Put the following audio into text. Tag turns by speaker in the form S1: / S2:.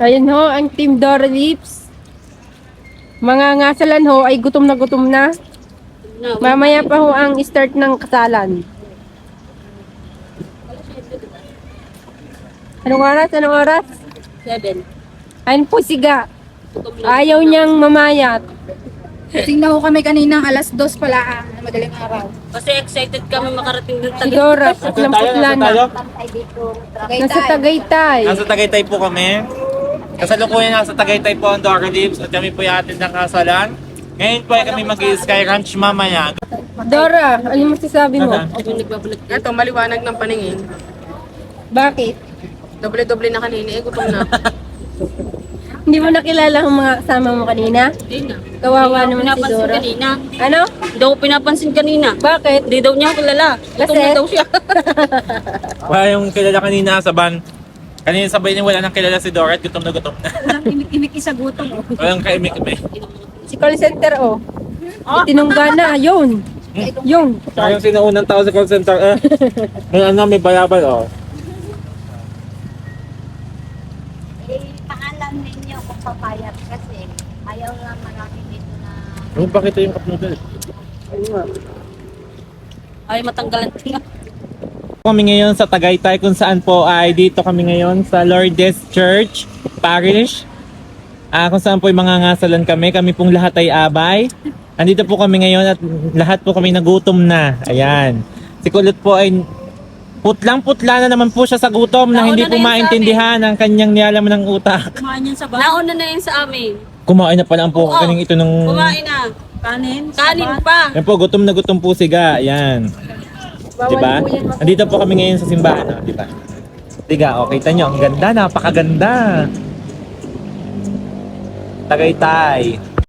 S1: Ayun ho, ang Team Dora Lips. Mga ngasalan ho ay gutom na gutom na. Mamaya pa ho ang start ng kasalan. Anong oras? Anong oras?
S2: 7.
S1: Ayun po siga. Ayaw niyang mamayat.
S3: Tingnan ko kami kaninang alas 2 pala madaling araw.
S2: Kasi excited kami makarating doon
S1: Si Dora, putlang-putla na. Nasa Tagaytay.
S4: Nasa Tagaytay po kami. Kasalukuyan nasa Tagaytay po ang Dora Lips at kami po yung atin ng kasalan. Ngayon po ay kami mag-Sky Ranch mamaya.
S1: Dora, ano masasabi mo?
S5: Ito, maliwanag ng paningin.
S1: Bakit?
S5: Doble-doble na kanina, gutom na.
S1: Hindi mo nakilala ang mga kasama mo kanina?
S2: Hindi na.
S1: Kawawa naman si
S2: Pinapansin
S1: Dora.
S2: kanina.
S1: Ano?
S2: Hindi ako pinapansin kanina.
S1: Bakit?
S2: Hindi daw niya ako kilala. Gutom
S1: Kasi?
S2: na daw siya.
S4: Wala yung kilala kanina sa van. Kanina sabay niya wala nang kilala si Dora at gutom na gutom na.
S3: Walang imik-imik isa gutom.
S4: Walang kaimik-imik.
S1: Si call center, oh. Itinungga na, yun. Yung.
S4: Saka yung sinaunang tao sa call center, may bayabal, oh.
S6: Paalam ninyo kung papayat kasi ayaw nga marami dito na
S4: Ano bakit yung cup noodle?
S2: Ay, matanggalan tinga.
S4: Kami ngayon sa Tagaytay kung saan po ay dito kami ngayon sa Lourdes Church Parish. Kung saan po yung mga ngasalan kami pong lahat ay abay. Andito po kami ngayon at lahat po kami nagutom na. Ayan. Si Kulot po ay putlang-putla na naman po siya sa gutom na
S2: Nauna
S4: hindi
S2: na
S4: po
S2: yun sa
S4: maintindihan ang kanyang nilaman ng utak.
S3: Kumain yan sa ba?
S2: Nauna na yun sa amin.
S4: Kumain na pala ang po
S2: Oo.
S4: kaning ito nung...
S2: Kumain na.
S3: Kanin?
S2: Kanin pa.
S4: Yan po, gutom na gutom po siga. Ayan.
S1: Bawal
S4: Diba?
S1: po yan.
S4: Andito po kami ngayon sa simbahan. Oh, diba? Tiga, okay. Tanyo, ang ganda. Napakaganda. Tagaytay.